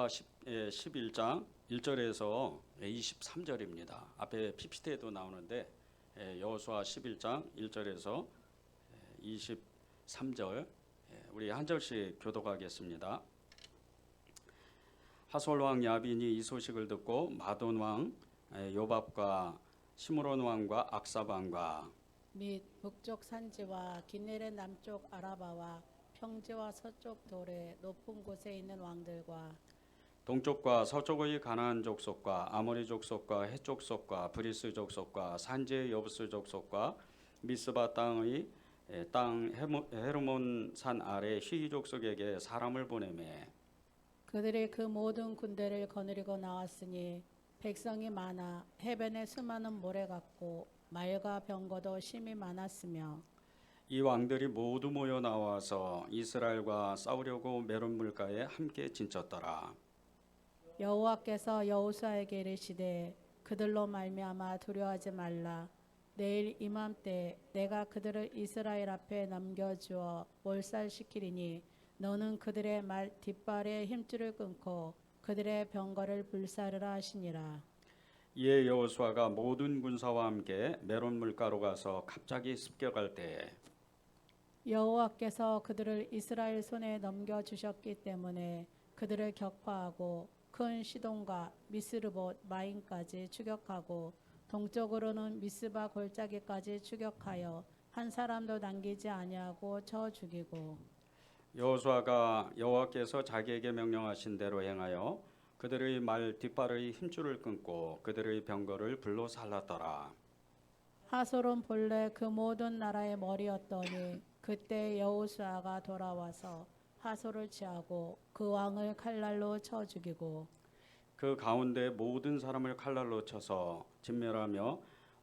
11장 1절에서 23절입니다. 앞에 PPT에도 나오는데 여호수아 11장 1절에서 23절 우리 한 절씩 교독하겠습니다. 하솔 왕 야빈이 이 소식을 듣고 마돈 왕 요밥과 시므론 왕과 악삽 왕과 및 북쪽 산지와 기네렛 남쪽 아라바와 평지와 서쪽 돌의 높은 곳에 있는 왕들과 동쪽과 서쪽의 가나안 족속과 아모리 족속과 헷 족속과 브리스 족속과 산지의 여부스 족속과 미스바 땅의 땅 헤르몬 산 아래 히위 족속에게 사람을 보내매 그들이 그 모든 군대를 거느리고 나왔으니 백성이 많아 해변에 수많은 모래 같고 말과 병거도 심히 많았으며 이 왕들이 모두 모여 나와서 이스라엘과 싸우려고 메론 물가에 함께 진쳤더라. 여호와께서 여호수아에게 이르시되 그들로 말미암아 두려워하지 말라. 내일 이맘때 내가 그들을 이스라엘 앞에 넘겨주어 몰살시키리니 너는 그들의 말 뒷발에 힘줄을 끊고 그들의 병거를 불사르라 하시니라. 이에 여호수아가 모든 군사와 함께 메론 물가로 가서 갑자기 습격할 때에 여호와께서 그들을 이스라엘 손에 넘겨주셨기 때문에 그들을 격파하고 큰 시돈과 미스르봇 마임까지 추격하고 동쪽으로는 미스바 골짜기까지 추격하여 한 사람도 남기지 아니하고 쳐 죽이고 여호수아가 여호와께서 자기에게 명령하신 대로 행하여 그들의 말 뒷발의 힘줄을 끊고 그들의 병거를 불로 살랐더라. 하솔은 본래 그 모든 나라의 머리였더니 그때 여호수아가 돌아와서 하솔을 취하고 그 왕을 칼날로 쳐 죽이고 그 가운데 모든 사람을 칼날로 쳐서 진멸하며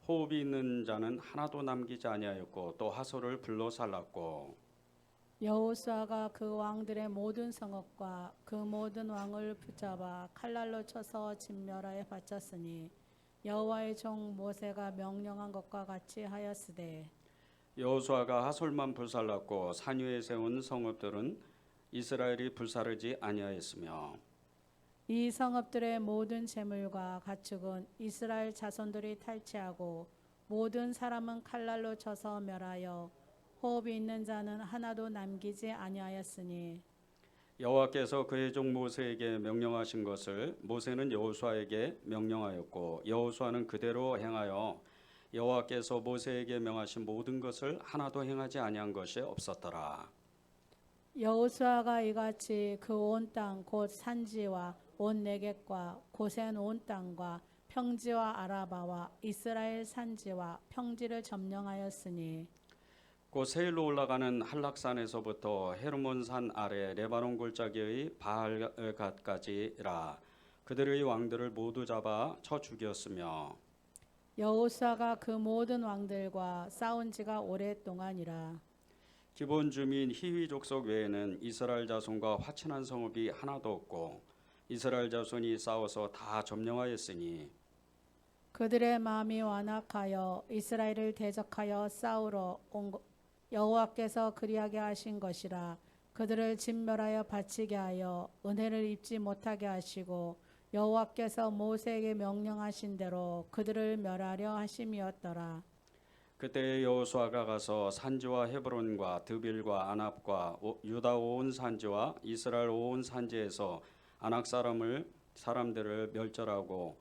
호흡이 있는 자는 하나도 남기지 아니하였고 또 하솔을 불로 살랐고 여호수아가 그 왕들의 모든 성읍과 그 모든 왕을 붙잡아 칼날로 쳐서 진멸하여 바쳤으니 여호와의 종 모세가 명령한 것과 같이 하였으되 여호수아가 하솔만 불살랐고 산 위에 세운 성읍들은 이스라엘이 불사르지 아니하였으며 이 성읍들의 모든 재물과 가축은 이스라엘 자손들이 탈취하고 모든 사람은 칼날로 쳐서 멸하여 호흡이 있는 자는 하나도 남기지 아니하였으니 여호와께서 그의 종 모세에게 명령하신 것을 모세는 여호수아에게 명령하였고 여호수아는 그대로 행하여 여호와께서 모세에게 명하신 모든 것을 하나도 행하지 아니한 것이 없었더라. 여호수아가 이같이 그 온 땅 곧 산지와 온 내겝과 고센 온 땅과 평지와 아라바와 이스라엘 산지와 평지를 점령하였으니 곧 세일로 올라가는 한락산에서부터 헤르몬 산 아래 레바논 골짜기의 바알갓까지라 그들의 왕들을 모두 잡아 쳐 죽였으며 여호수아가 그 모든 왕들과 싸운 지가 오랫동안이라. 기본 주민 히위 족속 외에는 이스라엘 자손과 화친한 성읍이 하나도 없고 이스라엘 자손이 싸워서 다 점령하였으니 그들의 마음이 완악하여 이스라엘을 대적하여 싸우러 온 여호와께서 그리하게 하신 것이라. 그들을 진멸하여 바치게 하여 은혜를 입지 못하게 하시고 여호와께서 모세에게 명령하신 대로 그들을 멸하려 하심이었더라. 그때 여호수아가 가서 산지와 헤브론과 드빌과 아납과 유다 온 산지와 이스라엘 온 산지에서 아낙 사람들을 멸절하고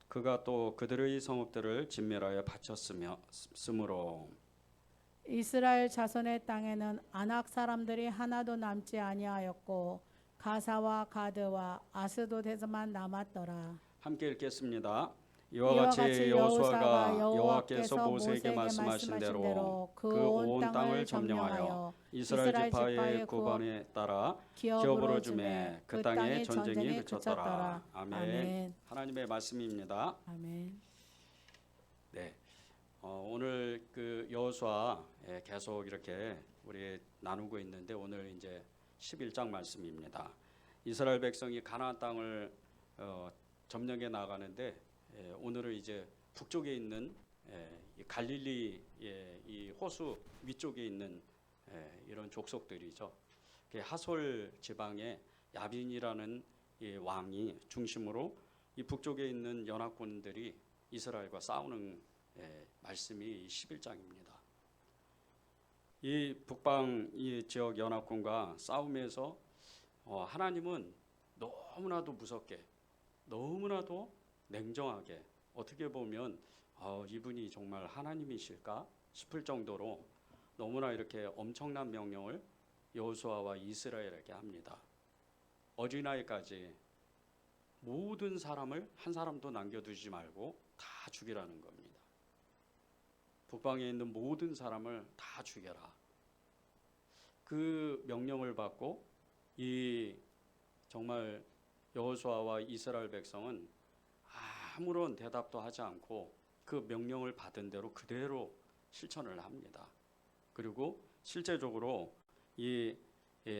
그가 또 그들의 성읍들을 진멸하여 바쳤으므로 이스라엘 자손의 땅에는 아낙 사람들이 하나도 남지 아니하였고 가사와 가드와 아스돗에서만 남았더라. 함께 읽겠습니다. 이와 이와 같이 같이 여호수아가 여호와께서 모세에게 말씀하신 대로 그 온 땅을 점령하여 이스라엘 지파의 구번에 따라 기업으로 주매 그 땅에 전쟁이 그쳤더라. 아멘. 하나님의 말씀입니다. 아멘. 네, 오늘 그 여호수아 계속 이렇게 우리 나누고 있는데 오늘 이제 11장 말씀입니다. 이스라엘 백성이 가나안 땅을 점령해 나가는데 오늘은 이제 북쪽에 있는 이 갈릴리 이 호수 위쪽에 있는 이런 족속들이죠. 하솔 지방에 야빈이라는 이 왕이 중심으로 이 북쪽에 있는 연합군들이 이스라엘과 싸우는 말씀이 11장입니다. 이 북방 이 지역 연합군과 싸움에서 하나님은 너무나도 무섭게, 너무나도 냉정하게, 어떻게 보면 이분이 정말 하나님이실까 싶을 정도로 너무나 이렇게 엄청난 명령을 여호수아와 이스라엘에게 합니다. 어린아이까지 모든 사람을 한 사람도 남겨두지 말고 다 죽이라는 겁니다. 북방에 있는 모든 사람을 다 죽여라. 그 명령을 받고 이 정말 여호수아와 이스라엘 백성은 아무런 대답도 하지 않고 그 명령을 받은 대로 그대로 실천을 합니다. 그리고 실제적으로 이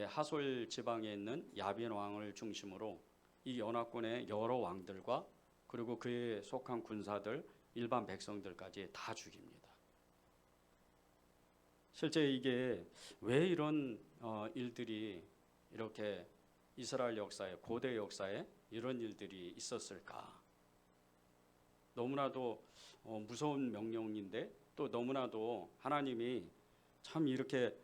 하솔 지방에 있는 야빈 왕을 중심으로 이 연합군의 여러 왕들과 그리고 그에 속한 군사들, 일반 백성들까지 다 죽입니다. 실제 이게 왜 이런 일들이 이렇게 이스라엘 역사에, 고대 역사에 이런 일들이 있었을까? 너무나도 무서운 명령인데 또 너무나도 하나님이 참 이렇게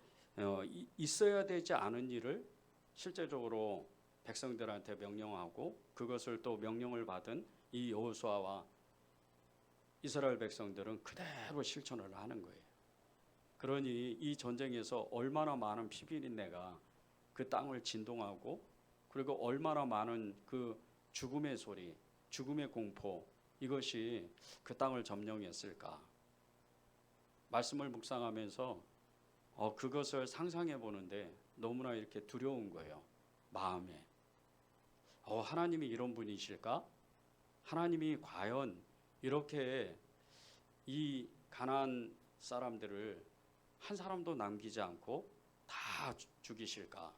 있어야 되지 않은 일을 실제적으로 백성들한테 명령하고 그것을 또 명령을 받은 이 여호수아와 이스라엘 백성들은 그대로 실천을 하는 거예요. 그러니 이 전쟁에서 얼마나 많은 피비린내가 그 땅을 진동하고 그리고 얼마나 많은 그 죽음의 소리, 죽음의 공포 이것이 그 땅을 점령했을까. 말씀을 묵상하면서 그것을 상상해 보는데 너무나 이렇게 두려운 거예요. 마음에. 하나님이 이런 분이실까? 하나님이 과연 이렇게 이 가나안 사람들을 한 사람도 남기지 않고 다 죽이실까?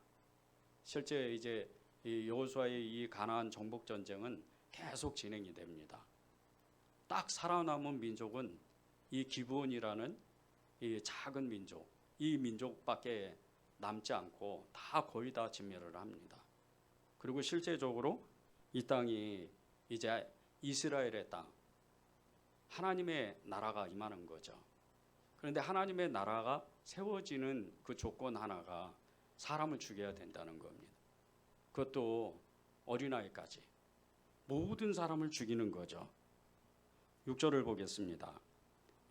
실제 이제 이 여호수아의 이 가나안 정복 전쟁은 계속 진행이 됩니다. 딱 살아남은 민족은 이 기브온이라는 이 작은 민족, 이 민족밖에 남지 않고 다 거의 다 진멸을 합니다. 그리고 실제적으로 이 땅이 이제 이스라엘의 땅, 하나님의 나라가 임하는 거죠. 그런데 하나님의 나라가 세워지는 그 조건 하나가 사람을 죽여야 된다는 겁니다. 그것도 어린아이까지 모든 사람을 죽이는 거죠. 6절을 보겠습니다.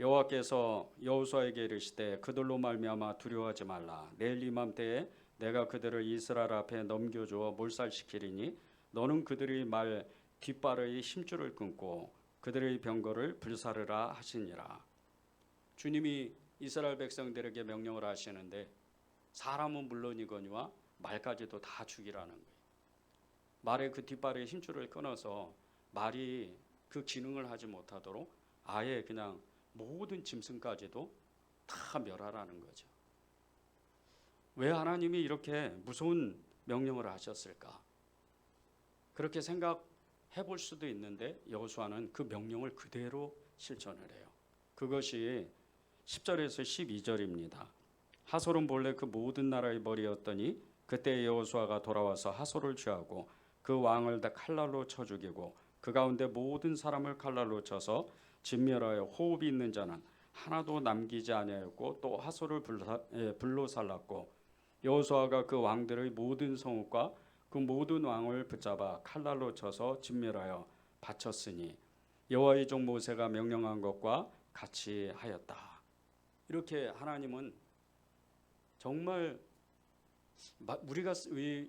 여호와께서 여호수아에게 이르시되 그들로 말미암아 두려워하지 말라. 내일 이맘때에 내가 그들을 이스라엘 앞에 넘겨주어 몰살시키리니 너는 그들의 말 뒷발의 힘줄을 끊고 그들의 병거를 불사르라 하시니라. 주님이 이스라엘 백성들에게 명령을 하시는데 사람은 물론이거니와 말까지도 다 죽이라는 거예요. 말의 그 뒷발의 힘줄을 끊어서 말이 그 기능을 하지 못하도록 아예 그냥 모든 짐승까지도 다 멸하라는 거죠. 왜 하나님이 이렇게 무서운 명령을 하셨을까? 그렇게 생각해 볼 수도 있는데 여호수아는 그 명령을 그대로 실천을 해요. 그것이 10절에서 12절입니다. 하솔은 본래 그 모든 나라의 머리였더니 그때 여호수아가 돌아와서 하솔을 취하고 그 왕을 다 칼날로 쳐 죽이고 그 가운데 모든 사람을 칼날로 쳐서 진멸하여 호흡이 있는 자는 하나도 남기지 아니하였고 또 하솔을 불로 살랐고 여호수아가 그 왕들의 모든 성읍과 그 모든 왕을 붙잡아 칼날로 쳐서 진멸하여 바쳤으니 여호와의 종 모세가 명령한 것과 같이 하였다. 이렇게 하나님은 정말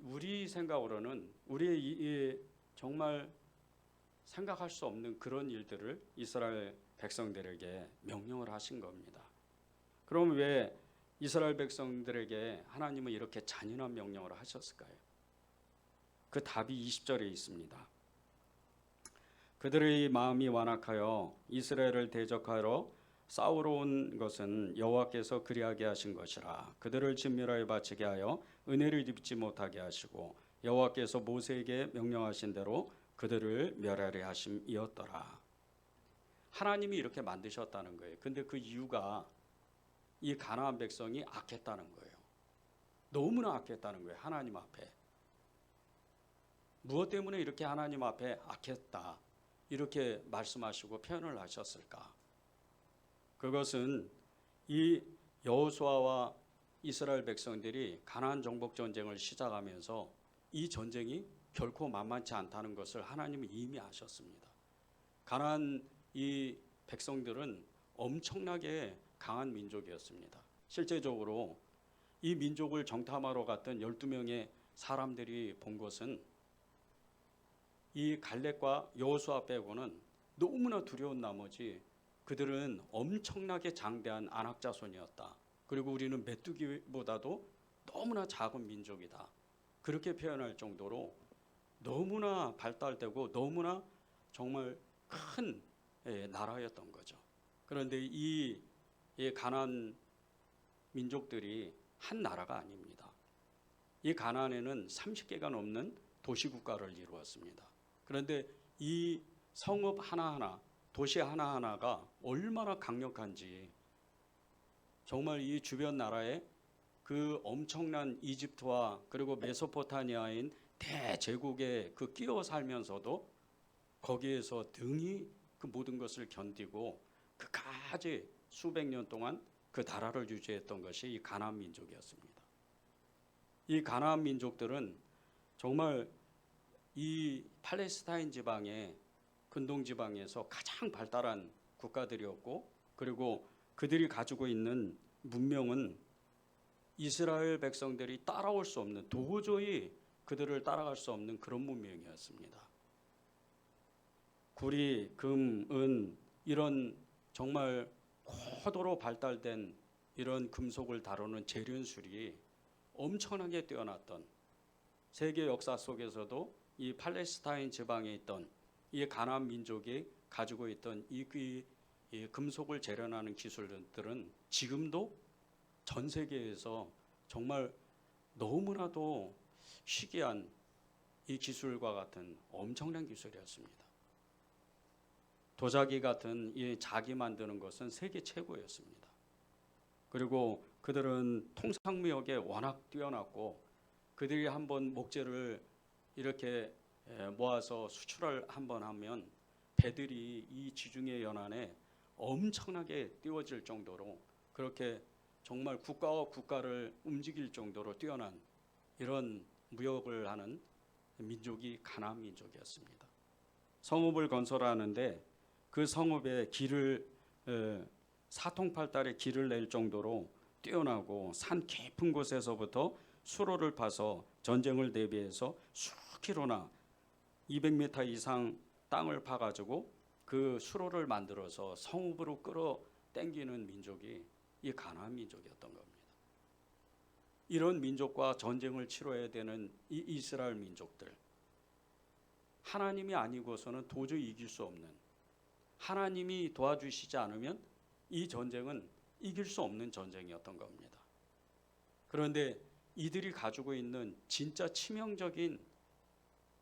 우리 생각으로는 우리의 정말 생각할 수 없는 그런 일들을 이스라엘 백성들에게 명령을 하신 겁니다. 그럼 왜 이스라엘 백성들에게 하나님은 이렇게 잔인한 명령을 하셨을까요? 그 답이 20절에 있습니다. 그들의 마음이 완악하여 이스라엘을 대적하러 싸우러 온 것은 여호와께서 그리하게 하신 것이라. 그들을 진멸하여 바치게 하여 은혜를 입지 못하게 하시고 여호와께서 모세에게 명령하신 대로 그들을 멸하려 하심이었더라. 하나님이 이렇게 만드셨다는 거예요. 근데 그 이유가 이 가나안 백성이 악했다는 거예요. 너무나 악했다는 거예요. 하나님 앞에. 무엇 때문에 이렇게 하나님 앞에 악했다 이렇게 말씀하시고 표현을 하셨을까? 그것은 이 여호수아와 이스라엘 백성들이 가나안 정복 전쟁을 시작하면서 이 전쟁이 결코 만만치 않다는 것을 하나님이 이미 아셨습니다. 가나안 이 백성들은 엄청나게 강한 민족이었습니다. 실제적으로 이 민족을 정탐하러 갔던 12명의 사람들이 본 것은 이 갈렙과 여호수아 빼고는 너무나 두려운 나머지 그들은 엄청나게 장대한 안악 자손이었다. 그리고 우리는 메뚜기보다도 너무나 작은 민족이다. 그렇게 표현할 정도로 너무나 발달되고 너무나 정말 큰 나라였던 거죠. 그런데 이 가나안 민족들이 한 나라가 아닙니다. 이 가나안에는 30개가 넘는 도시국가를 이루었습니다. 그런데 이 성읍 하나하나, 도시 하나하나가 얼마나 강력한지 정말 이 주변 나라의 그 엄청난 이집트와 그리고 메소포타미아인 대제국에 그 끼어 살면서도 거기에서 등이 그 모든 것을 견디고 그까지 수백 년 동안 그 나라를 유지했던 것이 이 가나안 민족이었습니다. 이 가나안 민족들은 정말 이 팔레스타인 지방의 근동 지방에서 가장 발달한 국가들이었고 그리고 그들이 가지고 있는 문명은 이스라엘 백성들이 따라올 수 없는 도저히 그들을 따라갈 수 없는 그런 문명이었습니다. 구리, 금, 은 이런 정말 고도로 발달된 이런 금속을 다루는 재련술이 엄청나게 뛰어났던 세계 역사 속에서도 이 팔레스타인 지방에 있던 이 가나안 민족이 가지고 있던 이 금속을 재련하는 기술들은 지금도 전 세계에서 정말 너무나도 희귀한 이 기술과 같은 엄청난 기술이었습니다. 도자기 같은 이 자기 만드는 것은 세계 최고였습니다. 그리고 그들은 통상무역에 워낙 뛰어났고 그들이 한번 목재를 이렇게 모아서 수출을 한번 하면 배들이 이 지중해 연안에 엄청나게 띄워질 정도로 그렇게 정말 국가와 국가를 움직일 정도로 뛰어난 이런 무역을 하는 민족이 가나안 민족이었습니다. 성읍을 건설하는데 그 성읍에 길을 사통팔달의 길을 낼 정도로 뛰어나고 산 깊은 곳에서부터 수로를 파서 전쟁을 대비해서 수킬로나 200m 이상 땅을 파가지고 그 수로를 만들어서 성읍으로 끌어당기는 민족이 이 가나안 민족이었던 겁니다. 이런 민족과 전쟁을 치러야 되는 이 이스라엘 민족들, 하나님이 아니고서는 도저히 이길 수 없는, 하나님이 도와주시지 않으면 이 전쟁은 이길 수 없는 전쟁이었던 겁니다. 그런데 이들이 가지고 있는 진짜 치명적인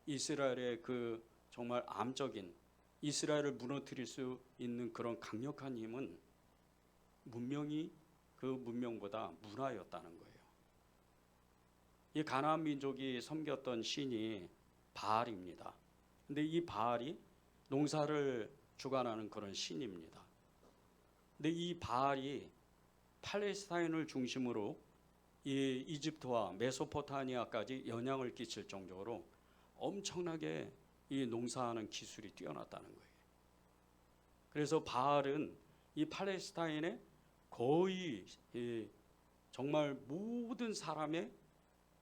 이스라엘의 그 정말 암적인 이스라엘을 무너뜨릴 수 있는 그런 강력한 힘은 문명이 그 문명보다 문화였다는 거예요. 이 가나안 민족이 섬겼던 신이 바알입니다. 근데 이 바알이 농사를 주관하는 그런 신입니다. 근데 이 바알이 팔레스타인을 중심으로 이 이집트와 메소포타미아까지 영향을 끼칠 정도로 엄청나게 이 농사하는 기술이 뛰어났다는 거예요. 그래서 바알은 이 팔레스타인의 거의 정말 모든 사람의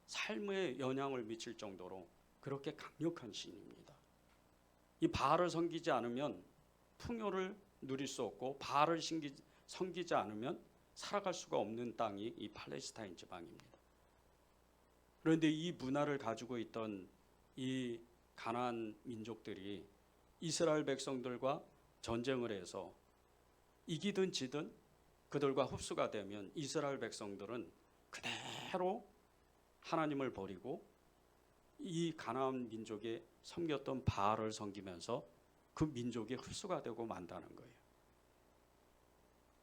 삶에 영향을 미칠 정도로 그렇게 강력한 신입니다. 이 바알을 섬기지 않으면 풍요를 누릴 수 없고 바알을 섬기지 않으면 살아갈 수가 없는 땅이 이 팔레스타인 지방입니다. 그런데 이 문화를 가지고 있던 이 가나안 민족들이 이스라엘 백성들과 전쟁을 해서 이기든 지든 그들과 흡수가 되면 이스라엘 백성들은 그대로 하나님을 버리고 이 가나안 민족에 섬겼던 바알을 섬기면서 그 민족이 흡수가 되고 만다는 거예요.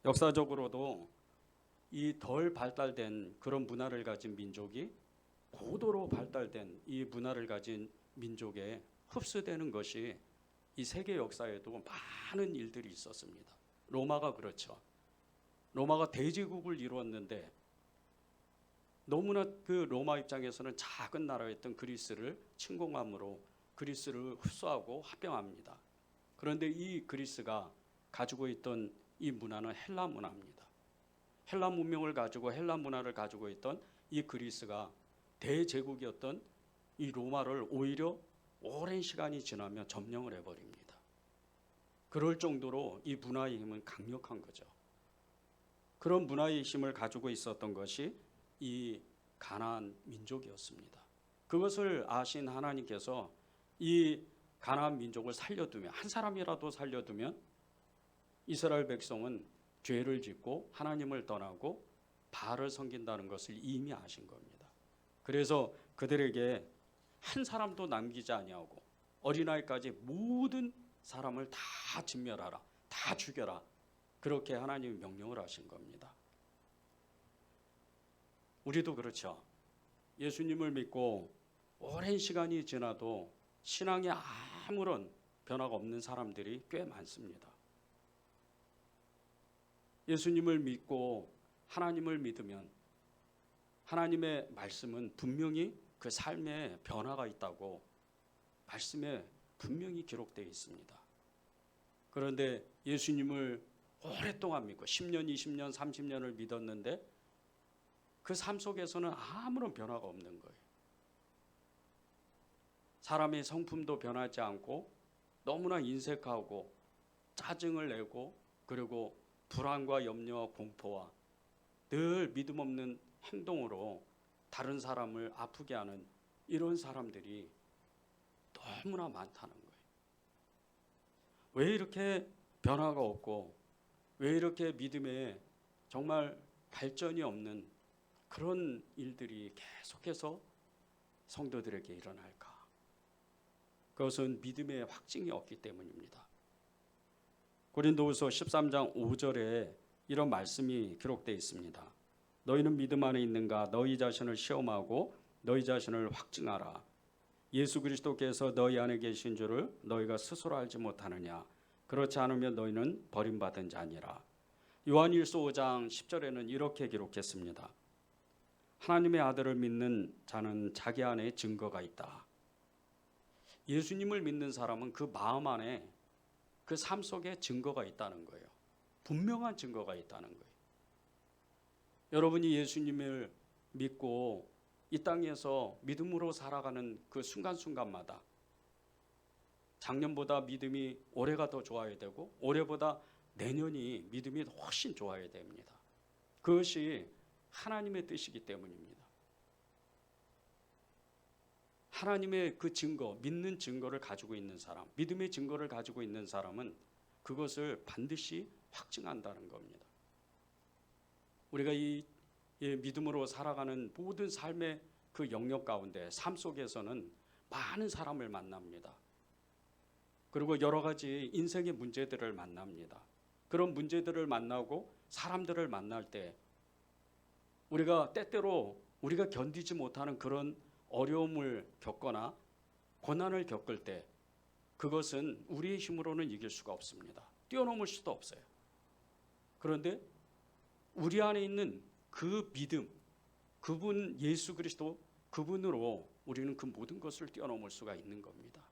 역사적으로도 이 덜 발달된 그런 문화를 가진 민족이 고도로 발달된 이 문화를 가진 민족에 흡수되는 것이 이 세계 역사에도 많은 일들이 있었습니다. 로마가 그렇죠. 로마가 대제국을 이루었는데 너무나 그 로마 입장에서는 작은 나라였던 그리스를 침공함으로 그리스를 흡수하고 합병합니다. 그런데 이 그리스가 가지고 있던 이 문화는 헬라 문화입니다. 헬라 문명을 가지고 헬라 문화를 가지고 있던 이 그리스가 대제국이었던 이 로마를 오히려 오랜 시간이 지나면 점령을 해버립니다. 그럴 정도로 이 문화의 힘은 강력한 거죠. 그런 문화의 힘을 가지고 있었던 것이 이 가나안 민족이었습니다. 그것을 아신 하나님께서 이 가나안 민족을 살려두면, 한 사람이라도 살려두면 이스라엘 백성은 죄를 짓고 하나님을 떠나고 바알을 섬긴다는 것을 이미 아신 겁니다. 그래서 그들에게 한 사람도 남기지 아니하고 어린아이까지 모든 사람을 다 진멸하라, 다 죽여라, 그렇게 하나님이 명령을 하신 겁니다. 우리도 그렇죠. 예수님을 믿고 오랜 시간이 지나도 신앙에 아무런 변화가 없는 사람들이 꽤 많습니다. 예수님을 믿고 하나님을 믿으면 하나님의 말씀은 분명히 그 삶에 변화가 있다고 말씀에 분명히 기록되어 있습니다. 그런데 예수님을 오랫동안 믿고 10년, 20년, 30년을 믿었는데 그 삶 속에서는 아무런 변화가 없는 거예요. 사람의 성품도 변하지 않고 너무나 인색하고 짜증을 내고 그리고 불안과 염려와 공포와 늘 믿음 없는 행동으로 다른 사람을 아프게 하는 이런 사람들이 너무나 많다는 거예요. 왜 이렇게 변화가 없고 왜 이렇게 믿음에 정말 발전이 없는 그런 일들이 계속해서 성도들에게 일어날까? 그것은 믿음의 확증이 없기 때문입니다. 고린도후서 13장 5절에 이런 말씀이 기록되어 있습니다. 너희는 믿음 안에 있는가? 너희 자신을 시험하고 너희 자신을 확증하라. 예수 그리스도께서 너희 안에 계신 줄을 너희가 스스로 알지 못하느냐? 그렇지 않으면 너희는 버림받은 자니라. 요한일서 5장 10절에는 이렇게 기록했습니다. 하나님의 아들을 믿는 자는 자기 안에 증거가 있다. 예수님을 믿는 사람은 그 마음 안에 그 삶 속에 증거가 있다는 거예요. 분명한 증거가 있다는 거예요. 여러분이 예수님을 믿고 이 땅에서 믿음으로 살아가는 그 순간순간마다 작년보다 믿음이 올해가 더 좋아야 되고 올해보다 내년이 믿음이 훨씬 좋아야 됩니다. 그것이 하나님의 뜻이기 때문입니다. 하나님의 그 증거, 믿는 증거를 가지고 있는 사람, 믿음의 증거를 가지고 있는 사람은 그것을 반드시 확증한다는 겁니다. 우리가 이 믿음으로 살아가는 모든 삶의 그 영역 가운데 삶 속에서는 많은 사람을 만납니다. 그리고 여러 가지 인생의 문제들을 만납니다. 그런 문제들을 만나고 사람들을 만날 때 우리가 때때로 우리가 견디지 못하는 그런 어려움을 겪거나 고난을 겪을 때 그것은 우리의 힘으로는 이길 수가 없습니다. 뛰어넘을 수도 없어요. 그런데 우리 안에 있는 그 믿음, 그분 예수 그리스도 그분으로 우리는 그 모든 것을 뛰어넘을 수가 있는 겁니다.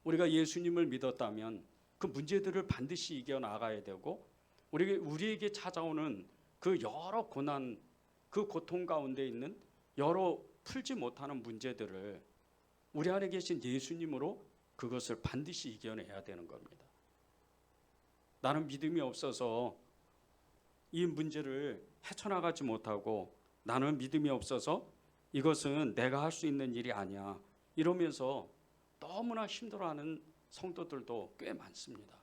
우리가 예수님을 믿었다면 그 문제들을 반드시 이겨나가야 되고 우리에게 찾아오는 그 여러 고난, 그 고통 가운데 있는 여러 풀지 못하는 문제들을 우리 안에 계신 예수님으로 그것을 반드시 이겨내야 되는 겁니다. 나는 믿음이 없어서 이 문제를 헤쳐나가지 못하고 나는 믿음이 없어서 이것은 내가 할 수 있는 일이 아니야 이러면서 너무나 힘들어하는 성도들도 꽤 많습니다.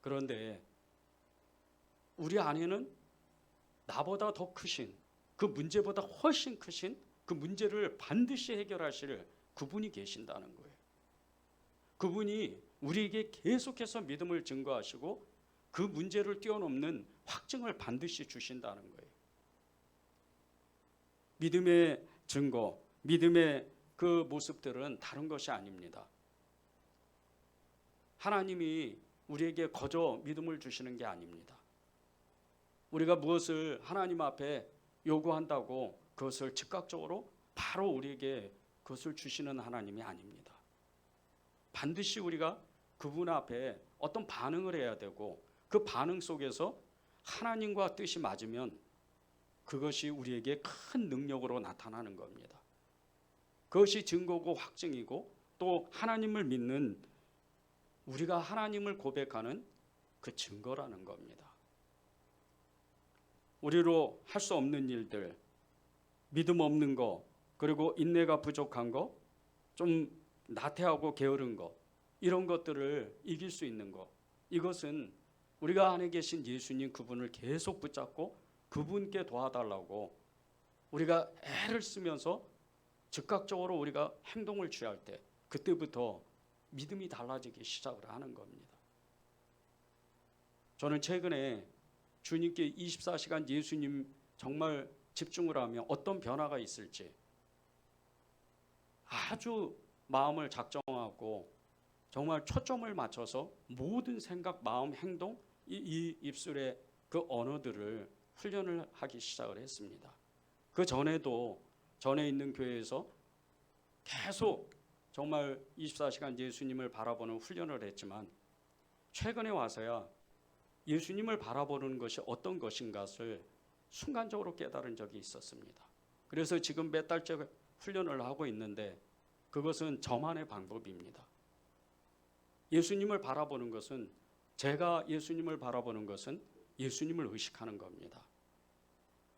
그런데 우리 안에는 나보다 더 크신 그 문제보다 훨씬 크신 그 문제를 반드시 해결하실 그분이 계신다는 거예요. 그분이 우리에게 계속해서 믿음을 증거하시고 그 문제를 뛰어넘는 확증을 반드시 주신다는 거예요. 믿음의 증거, 믿음의 그 모습들은 다른 것이 아닙니다. 하나님이 우리에게 거저 믿음을 주시는 게 아닙니다. 우리가 무엇을 하나님 앞에 요구한다고 그것을 즉각적으로 바로 우리에게 그것을 주시는 하나님이 아닙니다. 반드시 우리가 그분 앞에 어떤 반응을 해야 되고 그 반응 속에서 하나님과 뜻이 맞으면 그것이 우리에게 큰 능력으로 나타나는 겁니다. 그것이 증거고 확증이고 또 하나님을 믿는 우리가 하나님을 고백하는 그 증거라는 겁니다. 우리로 할 수 없는 일들, 믿음 없는 거, 그리고 인내가 부족한 거, 좀 나태하고 게으른 거, 이런 것들을 이길 수 있는 거, 이것은 우리가 안에 계신 예수님 그분을 계속 붙잡고 그분께 도와달라고 우리가 애를 쓰면서 즉각적으로 우리가 행동을 취할 때 그때부터 믿음이 달라지기 시작을 하는 겁니다. 저는 최근에 주님께 24시간 예수님 정말 집중을 하면 어떤 변화가 있을지 아주 마음을 작정하고 정말 초점을 맞춰서 모든 생각, 마음, 행동, 이 입술의 그 언어들을 훈련을 하기 시작을 했습니다. 그 전에도 전에 있는 교회에서 계속 정말 24시간 예수님을 바라보는 훈련을 했지만 최근에 와서야 예수님을 바라보는 것이 어떤 것인가를 순간적으로 깨달은 적이 있었습니다. 그래서 지금 몇 달째 훈련을 하고 있는데 그것은 저만의 방법입니다. 예수님을 바라보는 것은 제가 예수님을 바라보는 것은 예수님을 의식하는 겁니다.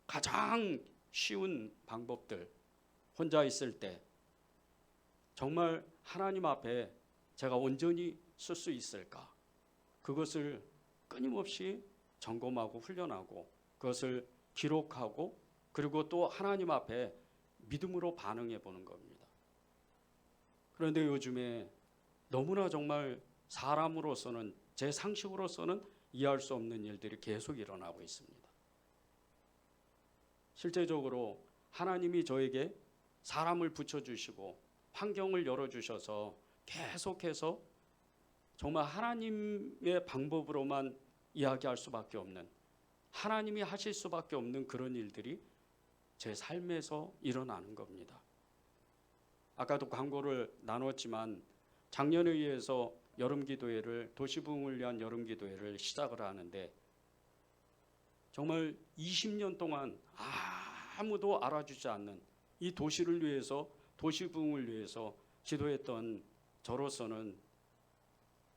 가장 쉬운 방법들, 혼자 있을 때 정말 하나님 앞에 제가 온전히 쓸 수 있을까? 그것을 끊임없이 점검하고 훈련하고 그것을 기록하고 그리고 또 하나님 앞에 믿음으로 반응해 보는 겁니다. 그런데 요즘에 너무나 정말 사람으로서는 제 상식으로서는 이해할 수 없는 일들이 계속 일어나고 있습니다. 실제적으로 하나님이 저에게 사람을 붙여주시고 환경을 열어주셔서 계속해서 정말 하나님의 방법으로만 이야기할 수밖에 없는 하나님이 하실 수밖에 없는 그런 일들이 제 삶에서 일어나는 겁니다. 아까도 광고를 나눴지만 작년에 의해서 여름기도회를 도시부흥을 위한 여름기도회를 시작을 하는데 정말 20년 동안 아무도 알아주지 않는 이 도시를 위해서 도시부흥을 위해서 기도했던 저로서는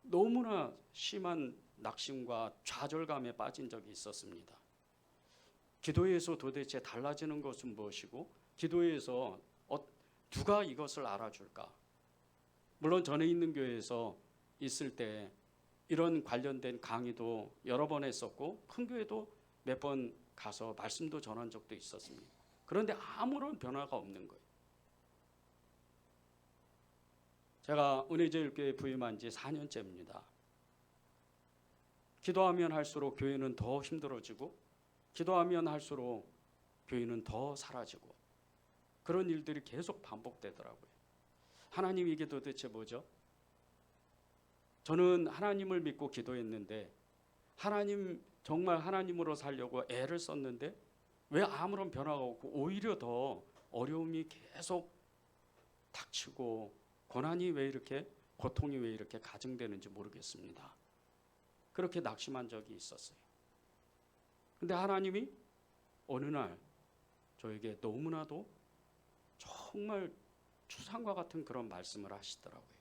너무나 심한 낙심과 좌절감에 빠진 적이 있었습니다. 기도회에서 도대체 달라지는 것은 무엇이고 기도회에서 누가 이것을 알아줄까? 물론 전에 있는 교회에서 있을 때 이런 관련된 강의도 여러 번 했었고 큰 교회도 몇 번 가서 말씀도 전한 적도 있었습니다. 그런데 아무런 변화가 없는 거예요. 제가 은혜제일교회 부임한 지 4년째입니다. 기도하면 할수록 교회는 더 힘들어지고 기도하면 할수록 교회는 더 사라지고 그런 일들이 계속 반복되더라고요. 하나님 이게 도대체 뭐죠? 저는 하나님을 믿고 기도했는데 하나님 정말 하나님으로 살려고 애를 썼는데 왜 아무런 변화가 없고 오히려 더 어려움이 계속 닥치고 고난이 왜 이렇게 고통이 왜 이렇게 가증되는지 모르겠습니다. 그렇게 낙심한 적이 있었어요. 근데 하나님이 어느 날 저에게 너무나도 정말 추상과 같은 그런 말씀을 하시더라고요.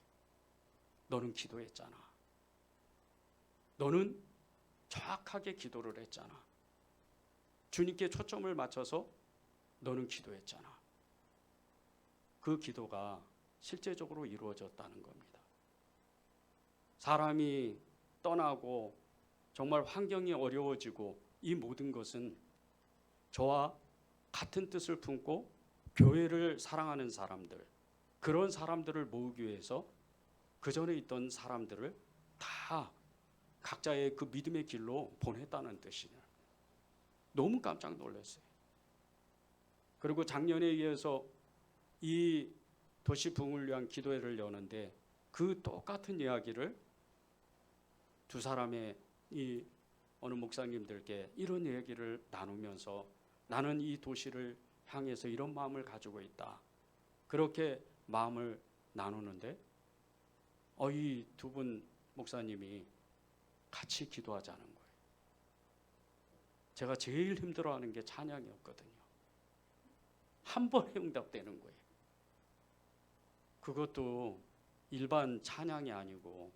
너는 기도했잖아. 너는 정확하게 기도를 했잖아. 주님께 초점을 맞춰서 너는 기도했잖아. 그 기도가 실제적으로 이루어졌다는 겁니다. 사람이 떠나고 정말 환경이 어려워지고 이 모든 것은 저와 같은 뜻을 품고 교회를 사랑하는 사람들, 그런 사람들을 모으기 위해서 그 전에 있던 사람들을 다 각자의 그 믿음의 길로 보냈다는 뜻이에요. 너무 깜짝 놀랐어요. 그리고 작년에 의해서 이 도시 부흥을 위한 기도회를 여는데 그 똑같은 이야기를 두 사람의 이 어느 목사님들께 이런 얘기를 나누면서 나는 이 도시를 향해서 이런 마음을 가지고 있다. 그렇게 마음을 나누는데 이 두 분 목사님이 같이 기도하자는 거예요. 제가 제일 힘들어하는 게 찬양이었거든요. 한 번에 응답되는 거예요. 그것도 일반 찬양이 아니고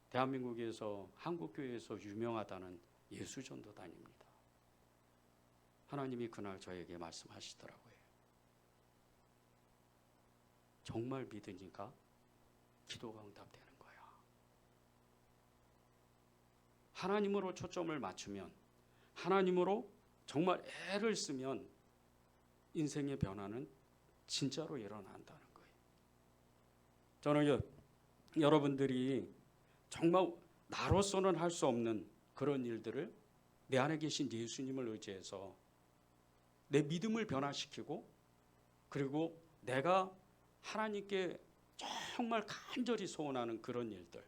대한민국에서 한국교회에서 유명하다는 예수전도단입니다. 하나님이 그날 저에게 말씀하시더라고요. 정말 믿으니까 기도가 응답되는 거야. 하나님으로 초점을 맞추면, 하나님으로 정말 애를 쓰면 인생의 변화는 진짜로 일어난다는 거예요. 저는 여러분들이 정말 나로서는 할 수 없는 그런 일들을 내 안에 계신 예수님을 의지해서 내 믿음을 변화시키고, 그리고 내가 하나님께 정말 간절히 소원하는 그런 일들,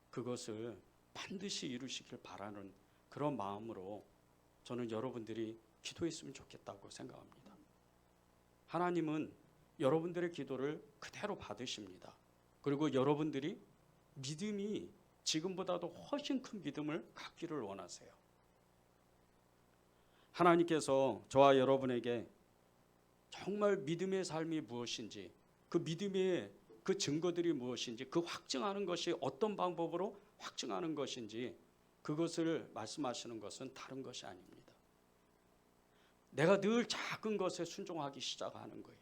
그것을 반드시 이루시길 바라는 그런 마음으로 저는 여러분들이 기도했으면 좋겠다고 생각합니다. 하나님은 여러분들의 기도를 그대로 받으십니다. 그리고 여러분들이 믿음이 지금보다도 훨씬 큰 믿음을 갖기를 원하세요. 하나님께서 저와 여러분에게 정말 믿음의 삶이 무엇인지, 그 믿음의 그 증거들이 무엇인지, 그 확증하는 것이 어떤 방법으로 확증하는 것인지, 그것을 말씀하시는 것은 다른 것이 아닙니다. 내가 늘 작은 것에 순종하기 시작하는 거예요.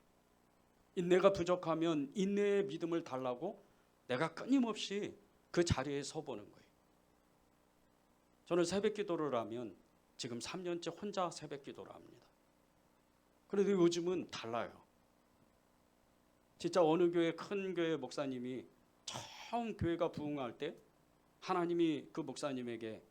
인내가 부족하면 인내의 믿음을 달라고 내가 끊임없이 그 자리에 서보는 거예요. 저는 새벽 기도를 하면 지금 3년째 혼자 새벽 기도를 합니다. 그런데 요즘은 달라요. 진짜 어느 교회, 큰 교회 목사님이 처음 교회가 부흥할 때 하나님이 그 목사님에게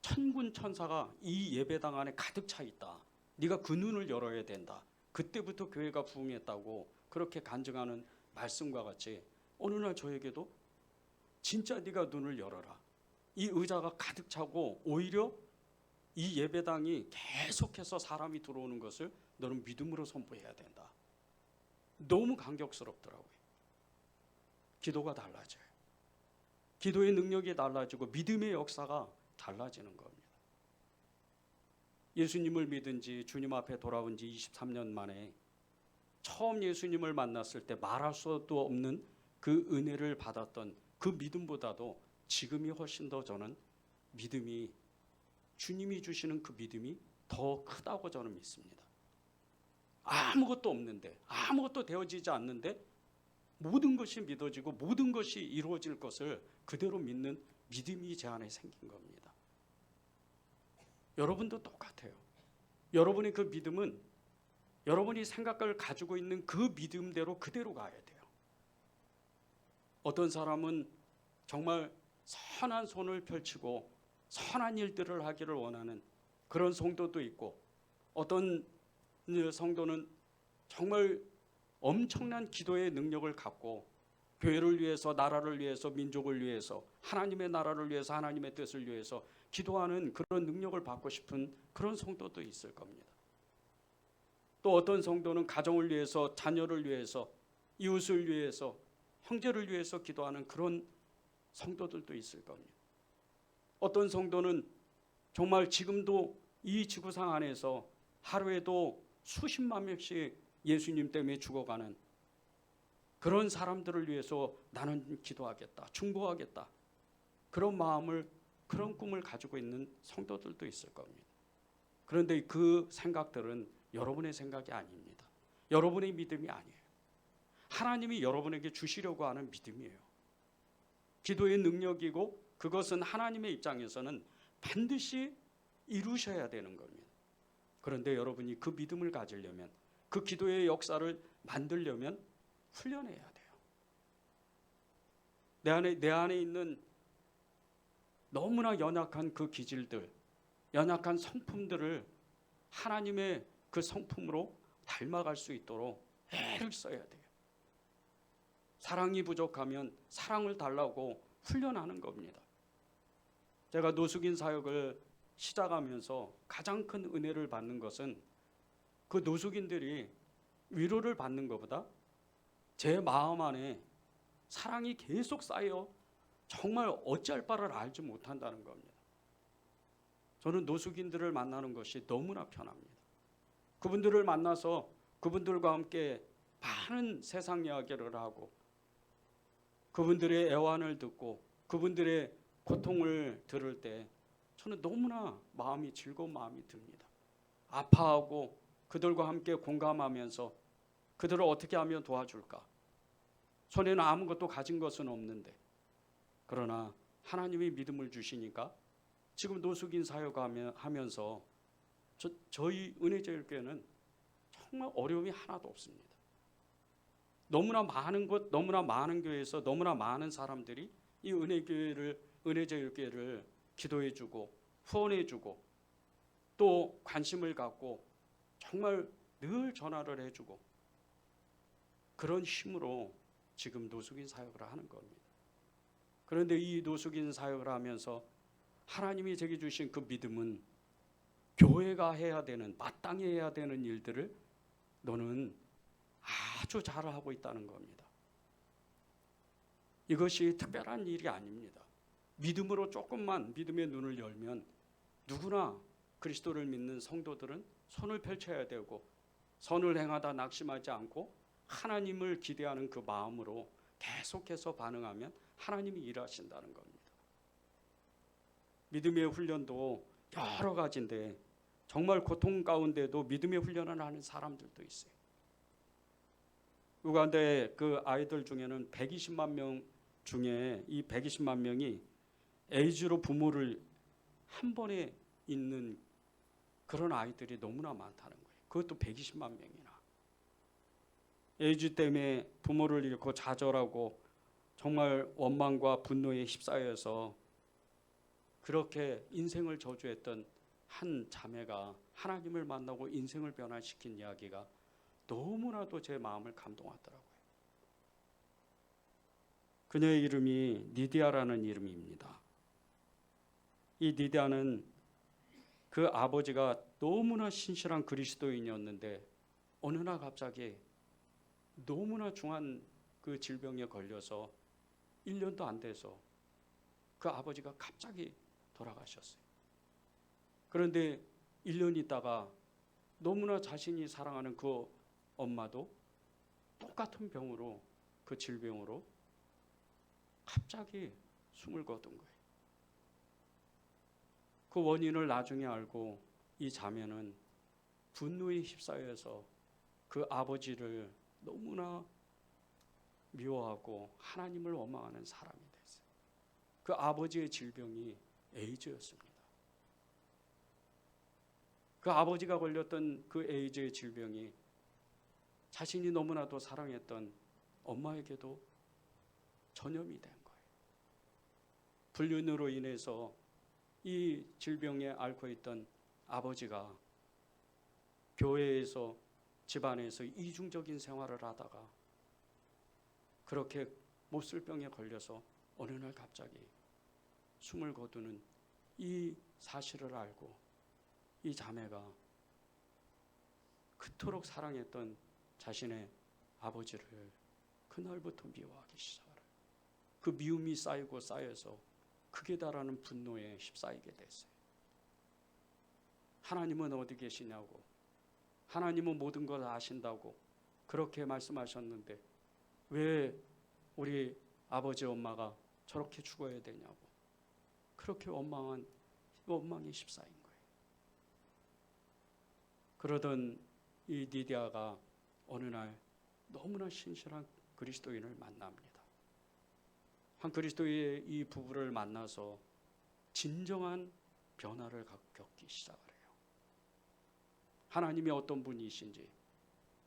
천군 천사가 이 예배당 안에 가득 차 있다. 네가 그 눈을 열어야 된다. 그때부터 교회가 부흥했다고 그렇게 간증하는 말씀과 같이 어느 날 저에게도 진짜 네가 눈을 열어라. 이 의자가 가득 차고 오히려 이 예배당이 계속해서 사람이 들어오는 것을 너는 믿음으로 선포해야 된다. 너무 감격스럽더라고요. 기도가 달라져요. 기도의 능력이 달라지고 믿음의 역사가 달라지는 겁니다. 예수님을 믿은 지, 주님 앞에 돌아온 지 23년 만에 처음 예수님을 만났을 때 말할 수도 없는 그 은혜를 받았던 그 믿음보다도 지금이 훨씬 더 저는 믿음이, 주님이 주시는 그 믿음이 더 크다고 저는 믿습니다. 아무것도 없는데, 아무것도 되어지지 않는데 모든 것이 믿어지고 모든 것이 이루어질 것을 그대로 믿는 믿음이 제 안에 생긴 겁니다. 여러분도 똑같아요. 여러분의 그 믿음은 여러분이 생각을 가지고 있는 그 믿음대로 그대로 가야 돼요. 어떤 사람은 정말 선한 손을 펼치고 선한 일들을 하기를 원하는 그런 성도도 있고, 어떤 성도는 정말 엄청난 기도의 능력을 갖고 교회를 위해서, 나라를 위해서, 민족을 위해서, 하나님의 나라를 위해서, 하나님의 뜻을 위해서 기도하는 그런 능력을 받고 싶은 그런 성도도 있을 겁니다. 또 어떤 성도는 가정을 위해서, 자녀를 위해서, 이웃을 위해서, 형제를 위해서 기도하는 그런 성도들도 있을 겁니다. 어떤 성도는 정말 지금도 이 지구상 안에서 하루에도 수십만 명씩 예수님 때문에 죽어가는 그런 사람들을 위해서 나는 기도하겠다, 중보하겠다, 그런 마음을, 그런 꿈을 가지고 있는 성도들도 있을 겁니다. 그런데 그 생각들은 여러분의 생각이 아닙니다. 여러분의 믿음이 아니에요. 하나님이 여러분에게 주시려고 하는 믿음이에요. 기도의 능력이고, 그것은 하나님의 입장에서는 반드시 이루셔야 되는 겁니다. 그런데 여러분이 그 믿음을 가지려면, 그 기도의 역사를 만들려면 훈련해야 돼요. 내 안에 있는 너무나 연약한 그 기질들, 연약한 성품들을 하나님의 그 성품으로 닮아갈 수 있도록 애를 써야 돼요. 사랑이 부족하면 사랑을 달라고 훈련하는 겁니다. 제가 노숙인 사역을 시작하면서 가장 큰 은혜를 받는 것은 그 노숙인들이 위로를 받는 것보다 제 마음 안에 사랑이 계속 쌓여 정말 어찌할 바를 알지 못한다는 겁니다. 저는 노숙인들을 만나는 것이 너무나 편합니다. 그분들을 만나서 그분들과 함께 많은 세상 이야기를 하고 그분들의 애환을 듣고 그분들의 고통을 들을 때 저는 너무나 마음이 즐거운 마음이 듭니다. 아파하고 그들과 함께 공감하면서 그들을 어떻게 하면 도와줄까? 손에는 아무것도 가진 것은 없는데 그러나 하나님이 믿음을 주시니까 지금 노숙인 사역하면서 저희 은혜제일교회는 정말 어려움이 하나도 없습니다. 너무나 많은 곳, 너무나 많은 교회에서 너무나 많은 사람들이 이 은혜제일교회를 기도해주고 후원해주고 또 관심을 갖고 정말 늘 전화를 해주고 그런 힘으로 지금 노숙인 사역을 하는 겁니다. 그런데 이 노숙인 사역을 하면서 하나님이 제게 주신 그 믿음은 교회가 해야 되는, 마땅히 해야 되는 일들을 너는 아주 잘하고 있다는 겁니다. 이것이 특별한 일이 아닙니다. 믿음으로 조금만 믿음의 눈을 열면 누구나 그리스도를 믿는 성도들은 손을 펼쳐야 되고 선을 행하다 낙심하지 않고 하나님을 기대하는 그 마음으로 계속해서 반응하면 하나님이 일하신다는 겁니다. 믿음의 훈련도 여러 가지인데 정말 고통 가운데도 믿음의 훈련을 하는 사람들도 있어요. 우간다의 그 아이들 중에는 120만 명 중에 이 120만 명이 에이즈로 부모를 한 번에 잃는 그런 아이들이 너무나 많다는 거예요. 그것도 120만 명이나. 에이즈 때문에 부모를 잃고 좌절하고 정말 원망과 분노에 휩싸여서 그렇게 인생을 저주했던 한 자매가 하나님을 만나고 인생을 변화시킨 이야기가 너무나도 제 마음을 감동하더라고요. 그녀의 이름이 니디아라는 이름입니다. 이 니디아는 그 아버지가 너무나 신실한 그리스도인이었는데 어느 날 갑자기 너무나 중한 그 질병에 걸려서 1년도 안 돼서 그 아버지가 갑자기 돌아가셨어요. 그런데 1년 있다가 너무나 자신이 사랑하는 그 엄마도 똑같은 병으로 그 질병으로 갑자기 숨을 거둔 거예요. 그 원인을 나중에 알고 이 자매는 분노에 휩싸여서 그 아버지를 너무나 미워하고 하나님을 원망하는 사람이 됐어요. 그 아버지의 질병이 에이즈였습니다. 그 아버지가 걸렸던 그 에이즈의 질병이 자신이 너무나도 사랑했던 엄마에게도 전염이 된 거예요. 불륜으로 인해서 이 질병에 앓고 있던 아버지가 교회에서 집안에서 이중적인 생활을 하다가 그렇게 못쓸 병에 걸려서 어느 날 갑자기 숨을 거두는 이 사실을 알고 이 자매가 그토록 사랑했던 자신의 아버지를 그날부터 미워하기 시작해요. 그 미움이 쌓이고 쌓여서 극에 달하는 분노에 휩싸이게 됐어요. 하나님은 어디 계시냐고, 하나님은 모든 걸 아신다고 그렇게 말씀하셨는데 왜 우리 아버지 엄마가 저렇게 죽어야 되냐고 그렇게 원망에 휩싸인 거예요. 그러던 이 니디아가 어느 날 너무나 신실한 그리스도인을 만납니다. 한 그리스도의 이 부부를 만나서 진정한 변화를 겪기 시작을 해요. 하나님이 어떤 분이신지,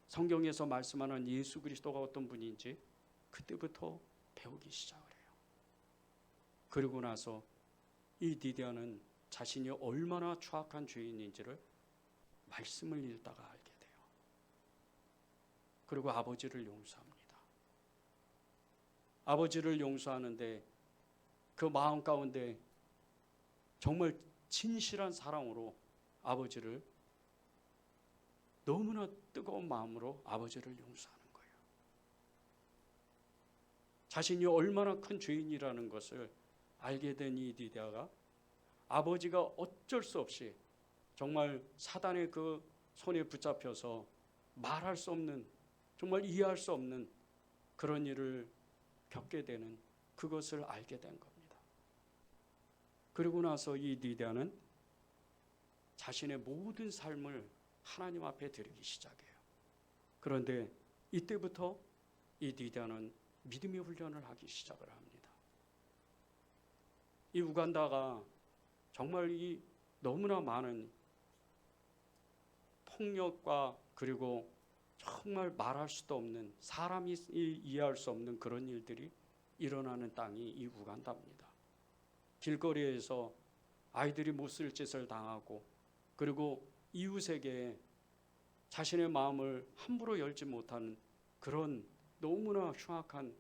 성경에서 말씀하는 예수 그리스도가 어떤 분인지 그때부터 배우기 시작을 해요. 그리고 나서 이 니디아는 자신이 얼마나 추악한 죄인인지를 말씀을 읽다가 알게 돼요. 그리고 아버지를 용서합니다. 아버지를 용서하는데 그 마음 가운데 정말 진실한 사랑으로 아버지를 너무나 뜨거운 마음으로 아버지를 용서하는 거예요. 자신이 얼마나 큰 죄인이라는 것을 알게 된 이 디디아가 아버지가 어쩔 수 없이 정말 사단의 그 손에 붙잡혀서 말할 수 없는, 정말 이해할 수 없는 그런 일을 겪게 되는 그것을 알게 된 겁니다. 그리고 나서 이 디디아는 자신의 모든 삶을 하나님 앞에 드리기 시작해요. 그런데 이때부터 이 디디아는 믿음의 훈련을 하기 시작을 합니다. 이 우간다가 정말 이 너무나 많은 폭력과 그리고 정말 말할 수도 없는, 사람이 이해할 수 없는 그런 일들이 일어나는 땅이 이 우간다입니다. 길거리에서 아이들이 못쓸 짓을 당하고, 그리고 이웃에게 자신의 마음을 함부로 열지 못하는 그런 너무나 흉악한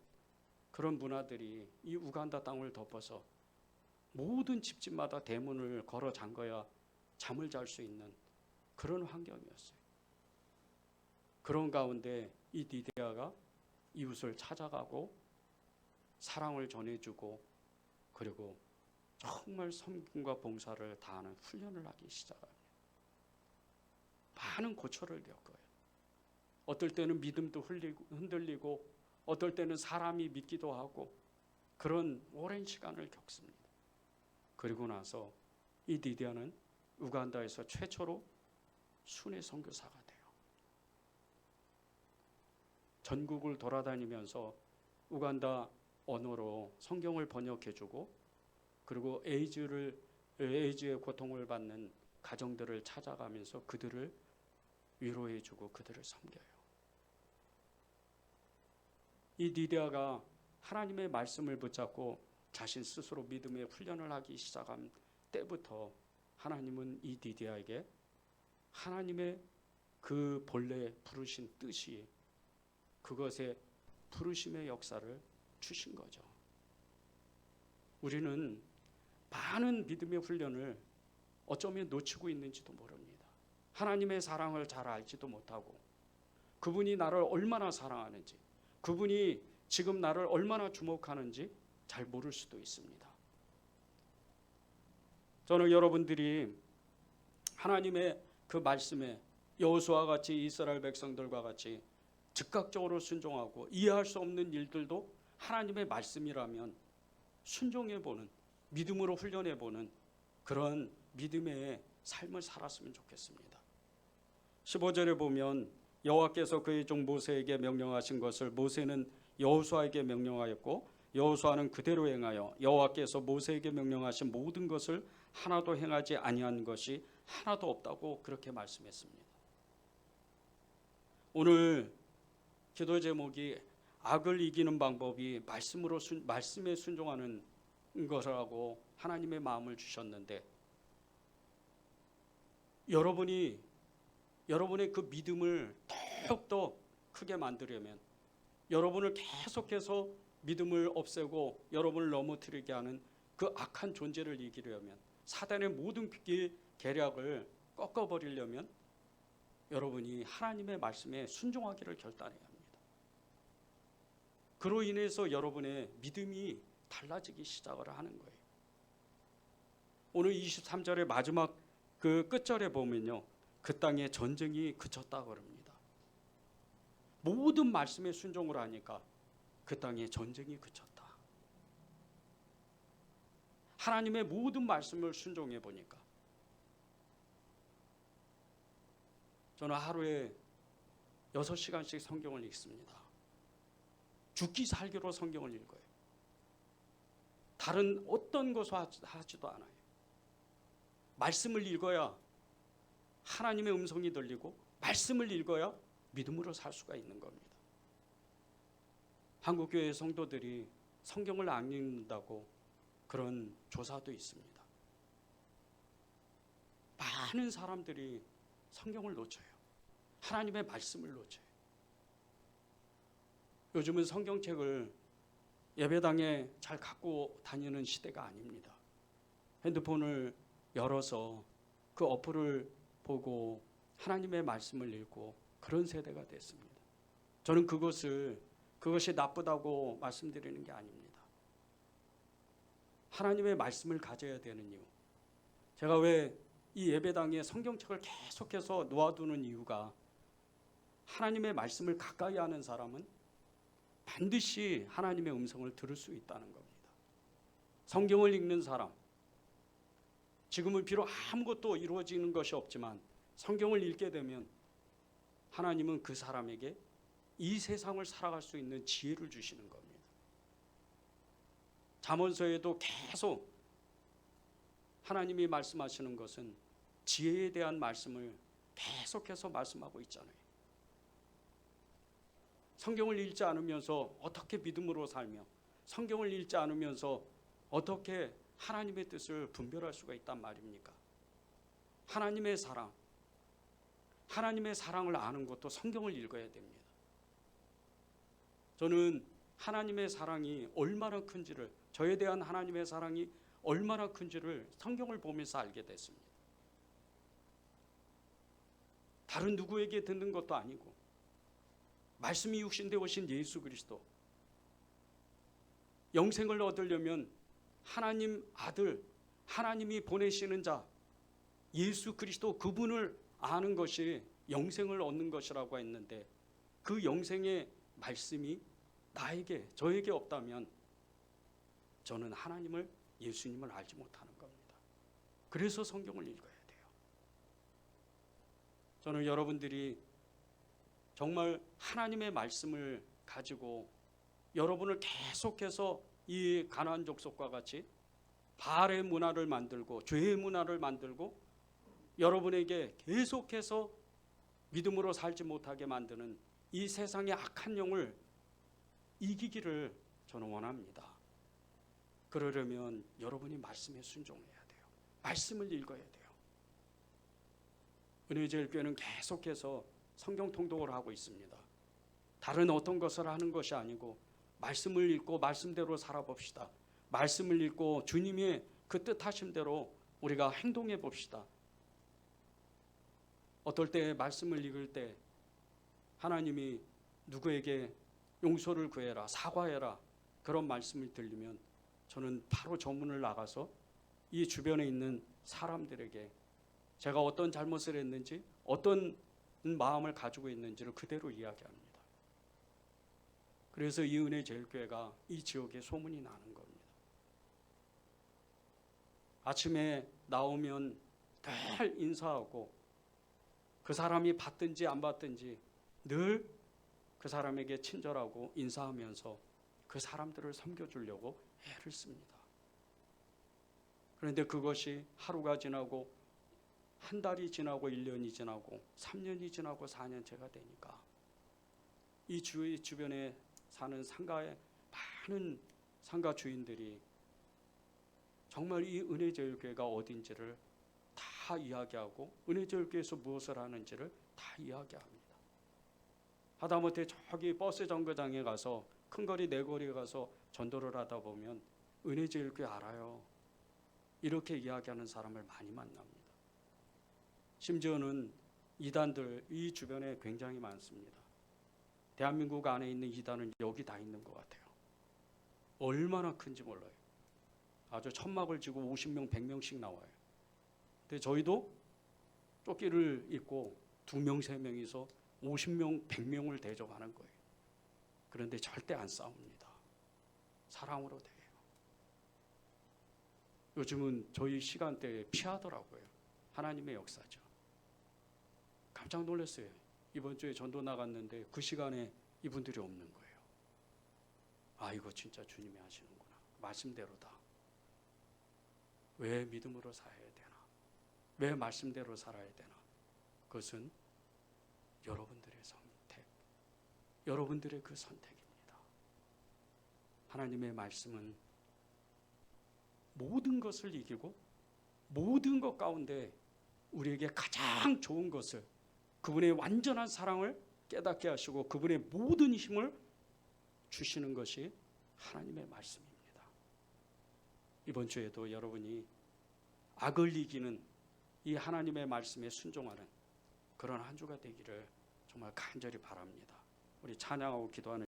그런 문화들이 이 우간다 땅을 덮어서 모든 집집마다 대문을 걸어 잠궈야 잠을 잘 수 있는 그런 환경이었어요. 그런 가운데 이 디디아가 이웃을 찾아가고 사랑을 전해주고, 그리고 정말 섬김과 봉사를 다하는 훈련을 하기 시작합니다. 많은 고초를 겪어요. 어떨 때는 믿음도 흔들리고, 어떨 때는 사람이 믿기도 하고, 그런 오랜 시간을 겪습니다. 그리고 나서 이 디디아는 우간다에서 최초로 순회 선교사가 돼요. 전국을 돌아다니면서 우간다 언어로 성경을 번역해주고, 그리고 에이즈의 고통을 받는 가정들을 찾아가면서 그들을 위로해주고 그들을 섬겨요. 이 디디아가 하나님의 말씀을 붙잡고 자신 스스로 믿음의 훈련을 하기 시작한 때부터 하나님은 이 디디아에게 하나님의 그 본래 부르신 뜻이, 그것의 부르심의 역사를 주신 거죠. 우리는 많은 믿음의 훈련을 어쩌면 놓치고 있는지도 모릅니다. 하나님의 사랑을 잘 알지도 못하고, 그분이 나를 얼마나 사랑하는지, 그분이 지금 나를 얼마나 주목하는지 잘 모를 수도 있습니다. 저는 여러분들이 하나님의 그 말씀에 여호수아와 같이 이스라엘 백성들과 같이 즉각적으로 순종하고, 이해할 수 없는 일들도 하나님의 말씀이라면 순종해보는, 믿음으로 훈련해보는 그런 믿음의 삶을 살았으면 좋겠습니다. 15절에 보면 여호와께서 그의 종 모세에게 명령하신 것을 모세는 여호수아에게 명령하였고, 여호수아는 그대로 행하여 여호와께서 모세에게 명령하신 모든 것을 하나도 행하지 아니한 것이 하나도 없다고 그렇게 말씀했습니다. 오늘 기도 제목이 악을 이기는 방법이 말씀에 순종하는 것이라고 하나님의 마음을 주셨는데, 여러분의 그 믿음을 더욱더 크게 만들려면, 여러분을 계속해서 믿음을 없애고 여러분을 넘어뜨리게 하는 그 악한 존재를 이기려면, 사단의 모든 계략을 꺾어버리려면 여러분이 하나님의 말씀에 순종하기를 결단해야 합니다. 그로 인해서 여러분의 믿음이 달라지기 시작을 하는 거예요. 오늘 23절의 마지막 그 끝절에 보면요, 그 땅에 전쟁이 그쳤다 그럽니다. 모든 말씀에 순종을 하니까 그 땅에 전쟁이 그쳤다. 하나님의 모든 말씀을 순종해 보니까, 저는 하루에 6시간씩 성경을 읽습니다. 죽기 살기로 성경을 읽어요. 다른 어떤 것을 하지도 않아요. 말씀을 읽어야 하나님의 음성이 들리고, 말씀을 읽어야 믿음으로 살 수가 있는 겁니다. 한국교회 성도들이 성경을 안 읽는다고 그런 조사도 있습니다. 많은 사람들이 성경을 놓쳐요. 하나님의 말씀을 놓쳐요. 요즘은 성경책을 예배당에 잘 갖고 다니는 시대가 아닙니다. 핸드폰을 열어서 그 어플을 보고 하나님의 말씀을 읽고 그런 세대가 됐습니다. 저는 그것이 나쁘다고 말씀드리는 게 아닙니다. 하나님의 말씀을 가져야 되는 이유. 제가 왜 이 예배당에 성경책을 계속해서 놓아두는 이유가 하나님의 말씀을 가까이 하는 사람은 반드시 하나님의 음성을 들을 수 있다는 겁니다. 성경을 읽는 사람, 지금은 비록 아무것도 이루어지는 것이 없지만 성경을 읽게 되면 하나님은 그 사람에게 이 세상을 살아갈 수 있는 지혜를 주시는 겁니다. 잠언서에도 계속 하나님이 말씀하시는 것은 지혜에 대한 말씀을 계속해서 말씀하고 있잖아요. 성경을 읽지 않으면서 어떻게 믿음으로 살며 성경을 읽지 않으면서 어떻게 하나님의 뜻을 분별할 수가 있단 말입니까? 하나님의 사랑을 아는 것도 성경을 읽어야 됩니다. 저는 하나님의 사랑이 얼마나 큰지를, 저에 대한 하나님의 사랑이 얼마나 큰지를 성경을 보면서 알게 됐습니다. 다른 누구에게 듣는 것도 아니고 말씀이 육신되어 오신 예수 그리스도, 영생을 얻으려면 하나님 아들, 하나님이 보내시는 자 예수 그리스도 그분을 아는 것이 영생을 얻는 것이라고 했는데 그 영생의 말씀이 저에게 없다면 저는 하나님을, 예수님을 알지 못하는 겁니다. 그래서 성경을 읽어야 돼요. 저는 여러분들이 정말 하나님의 말씀을 가지고 여러분을 계속해서 이 가나안 족속과 같이 바알의 문화를 만들고 죄의 문화를 만들고 여러분에게 계속해서 믿음으로 살지 못하게 만드는 이 세상의 악한 영을 이기기를 저는 원합니다. 그러려면 여러분이 말씀에 순종해야 돼요. 말씀을 읽어야 돼요. 은혜제일교회는 계속해서 성경 통독을 하고 있습니다. 다른 어떤 것을 하는 것이 아니고 말씀을 읽고 말씀대로 살아봅시다. 말씀을 읽고 주님의 그 뜻하신 대로 우리가 행동해 봅시다. 어떨 때 말씀을 읽을 때 하나님이 누구에게 용서를 구해라, 사과해라 그런 말씀을 들리면 저는 바로 저 문을 나가서 이 주변에 있는 사람들에게 제가 어떤 잘못을 했는지, 어떤 마음을 가지고 있는지를 그대로 이야기합니다. 그래서 이 은혜제일교회가 이 지역에 소문이 나는 겁니다. 아침에 나오면 늘 인사하고 그 사람이 받든지 안 받든지 늘 그 사람에게 친절하고 인사하면서 그 사람들을 섬겨주려고 애를 씁니다. 그런데 그것이 하루가 지나고 한 달이 지나고 1년이 지나고 3년이 지나고 4년째가 되니까 이 주변에 사는 상가의 많은 상가 주인들이 정말 이 은혜제일교회가 어딘지를 다 이야기하고 은혜제일교회에서 무엇을 하는지를 다 이야기합니다. 하다못해 저기 버스 정거장에 가서 큰 거리 네 거리에 가서 전도를 하다 보면 은혜제일교회 알아요. 이렇게 이야기하는 사람을 많이 만납니다. 심지어는 이단들 이 주변에 굉장히 많습니다. 대한민국 안에 있는 이단은 여기 다 있는 것 같아요. 얼마나 큰지 몰라요. 아주 천막을 지고 50명, 100명씩 나와요. 근데 저희도 조끼를 입고 2명, 3명이서 50명, 100명을 대접하는 거예요. 그런데 절대 안 싸웁니다. 사랑으로 대해요. 요즘은 저희 시간대에 피하더라고요. 하나님의 역사죠. 깜짝 놀랐어요. 이번 주에 전도 나갔는데 그 시간에 이분들이 없는 거예요. 아, 이거 진짜 주님이 하시는구나. 말씀대로다. 왜 믿음으로 살아야 되나? 왜 말씀대로 살아야 되나? 그것은 여러분들의 선택, 여러분들의 그 선택입니다. 하나님의 말씀은 모든 것을 이기고 모든 것 가운데 우리에게 가장 좋은 것을, 그분의 완전한 사랑을 깨닫게 하시고 그분의 모든 힘을 주시는 것이 하나님의 말씀입니다. 이번 주에도 여러분이 악을 이기는 이 하나님의 말씀에 순종하는 그런 한 주가 되기를 정말 간절히 바랍니다. 우리 찬양하고 기도하는